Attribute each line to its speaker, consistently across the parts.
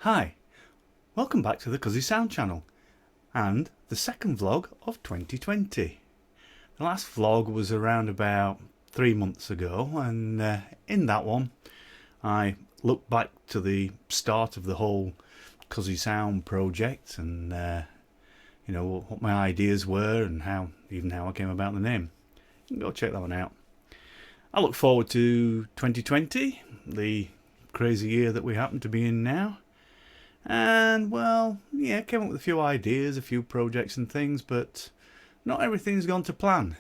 Speaker 1: Hi, welcome back to the Cuzzy Sound channel and the second vlog of 2020. The last vlog was around about 3 months ago, and in that one I looked back to the start of the whole Cuzzy Sound project and you know, what my ideas were and how I came about the name. You can go check that one out. I look forward to 2020, the crazy year that we happen to be in now. And, well, yeah, came up with a few ideas, a few projects and things, but not everything's gone to plan.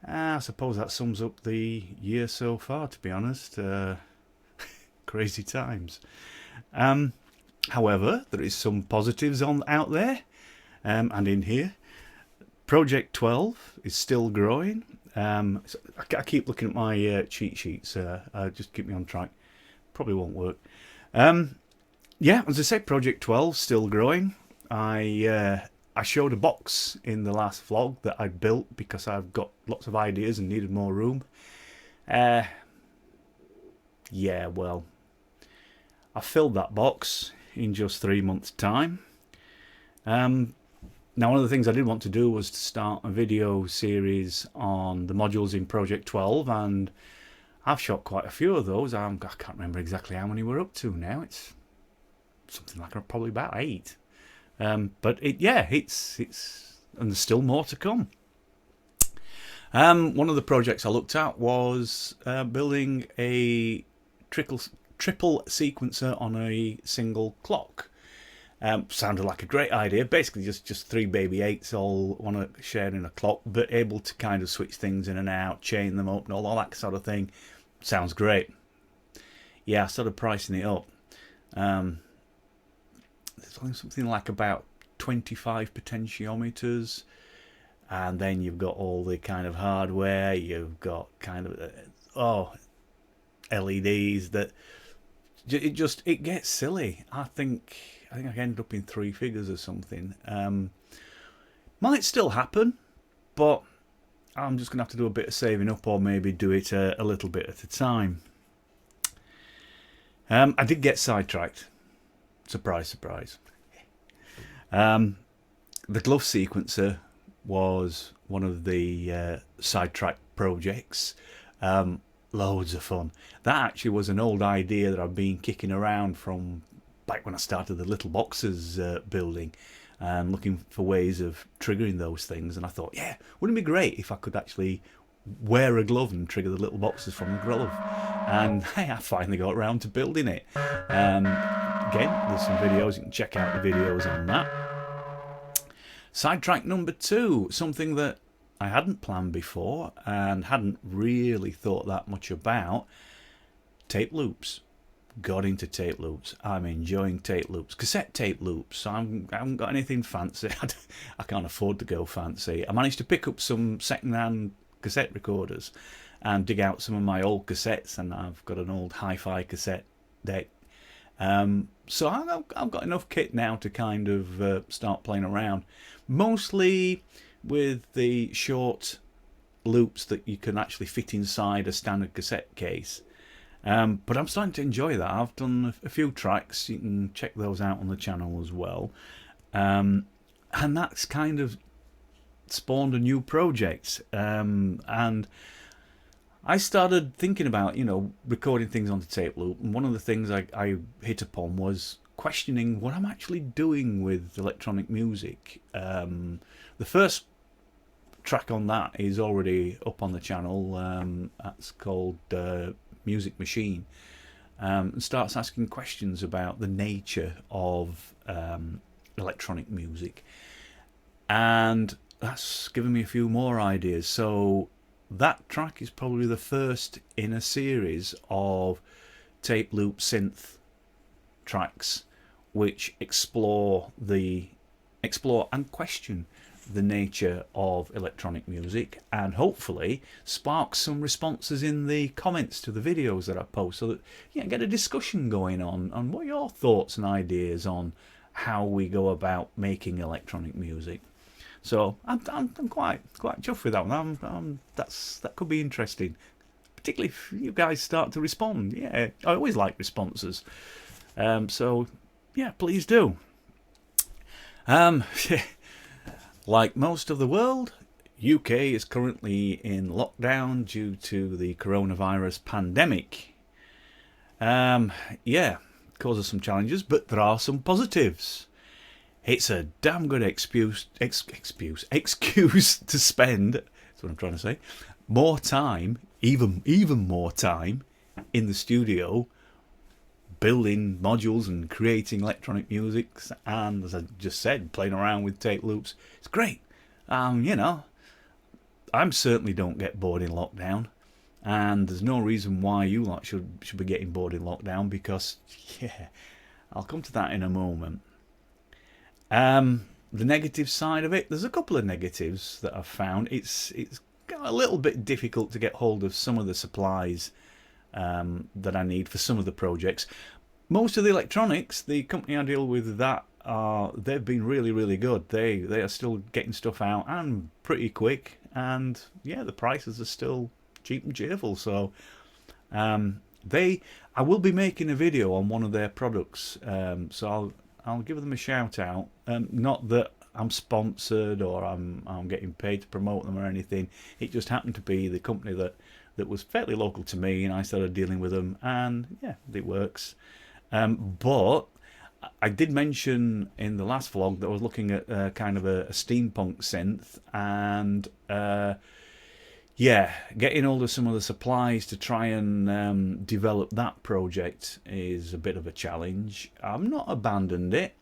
Speaker 1: I suppose that sums up the year so far, to be honest. Crazy times. However, there is some positives out there and in here. Project 12 is still growing. So I keep looking at my cheat sheets. Just keep me on track. Probably won't work. Yeah, as I said, Project 12 still growing. I showed a box in the last vlog that I built because I've got lots of ideas and needed more room. Yeah, well, I filled that box in just 3 months' time. Now, one of the things I did want to do was to start a video series on the modules in Project 12, and I've shot quite a few of those. I can't remember exactly how many we're up to now. It's something like probably about 8. But it's and there's still more to come. One of the projects I looked at was building a triple sequencer on a single clock. Sounded like a great idea. Basically just 3 baby 8s all want to share in a clock, but able to kind of switch things in and out, chain them up and all that sort of thing. Sounds great. Yeah, I started pricing it up. There's only something like about 25 potentiometers, and then you've got all the kind of hardware. You've got kind of LEDs that it gets silly. I think I ended up in 3 figures or something. Might still happen, but I'm just gonna have to do a bit of saving up, or maybe do it a little bit at a time. I did get sidetracked. Surprise, surprise. The glove sequencer was one of the sidetrack projects. Loads of fun. That actually was an old idea that I've been kicking around from back when I started the little boxes building, and looking for ways of triggering those things. And I thought, yeah, wouldn't it be great if I could actually wear a glove and trigger the little boxes from the glove? And hey, I finally got around to building it. Again, there's some videos, you can check out the videos on that. Sidetrack number 2, something that I hadn't planned before and hadn't really thought that much about. Tape loops. Got into tape loops. I'm enjoying tape loops. Cassette tape loops. I haven't got anything fancy. I can't afford to go fancy. I managed to pick up some second-hand cassette recorders and dig out some of my old cassettes, and I've got an old hi-fi cassette deck. So I've got enough kit now to kind of start playing around, mostly with the short loops that you can actually fit inside a standard cassette case. But I'm starting to enjoy that. I've done a few tracks. You can check those out on the channel as well. And that's kind of spawned a new project. And I started thinking about, recording things onto tape loop. And one of the things I hit upon was questioning what I'm actually doing with electronic music. The first track on that is already up on the channel. That's called Music Machine, and starts asking questions about the nature of electronic music, and that's given me a few more ideas. So that track is probably the first in a series of tape loop synth tracks which explore and question the nature of electronic music, and hopefully spark some responses in the comments to the videos that I post, so that get a discussion going on what are your thoughts and ideas on how we go about making electronic music. So I'm quite chuffed with that one. That could be interesting, particularly if you guys start to respond. Yeah, I always like responses. So yeah, please do. Like most of the world, UK is currently in lockdown due to the coronavirus pandemic. Yeah, causes some challenges, but there are some positives. It's a damn good excuse to spend. That's what I'm trying to say. More time, even more time, in the studio, building modules and creating electronic music, and as I just said, playing around with tape loops. It's great. You know, I certainly don't get bored in lockdown, and there's no reason why you lot should be getting bored in lockdown, because yeah, I'll come to that in a moment. The negative side of it, there's a couple of negatives that I've found. It's got a little bit difficult to get hold of some of the supplies that I need for some of the projects. Most of the electronics, the company I deal with, they've been really good. They are still getting stuff out and pretty quick, and yeah, the prices are still cheap and cheerful. So I will be making a video on one of their products, so I'll give them a shout out. Not that I'm sponsored or I'm getting paid to promote them or anything. It just happened to be the company that was fairly local to me, and I started dealing with them, and yeah, it works. But I did mention in the last vlog that I was looking at kind of a steampunk synth, and yeah, getting hold of some of the supplies to try and develop that project is a bit of a challenge. I've not abandoned it.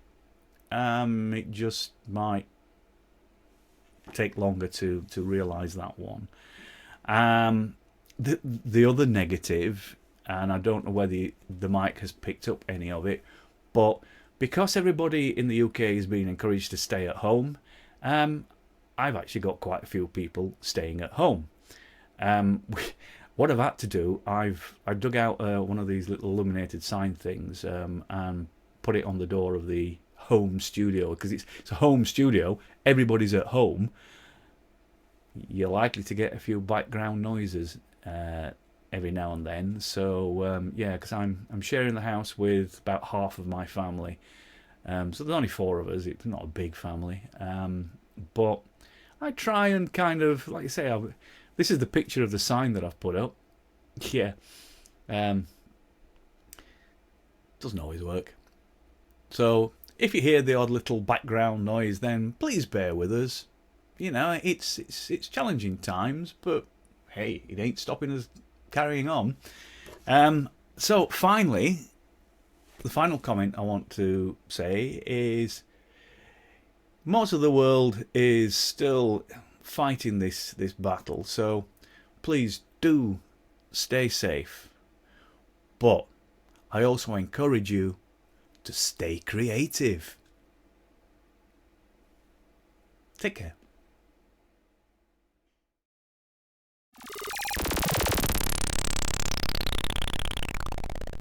Speaker 1: It just might take longer to realise that one. The other negative, and I don't know whether the mic has picked up any of it, but because everybody in the UK is being encouraged to stay at home, I've actually got quite a few people staying at home. What I've had to do, I've dug out one of these little illuminated sign things and put it on the door of the home studio, because it's a home studio, everybody's at home. You're likely to get a few background noises every now and then. So yeah, because I'm sharing the house with about half of my family, so there's only 4 of us. It's not a big family, but I try and kind of, like I say, this is the picture of the sign that I've put up. Yeah, doesn't always work. So if you hear the odd little background noise, then please bear with us. You know, it's challenging times, but hey, it ain't stopping us carrying on. So finally, the final comment I want to say is, most of the world is still fighting this battle, so please do stay safe. But I also encourage you to stay creative. Take care.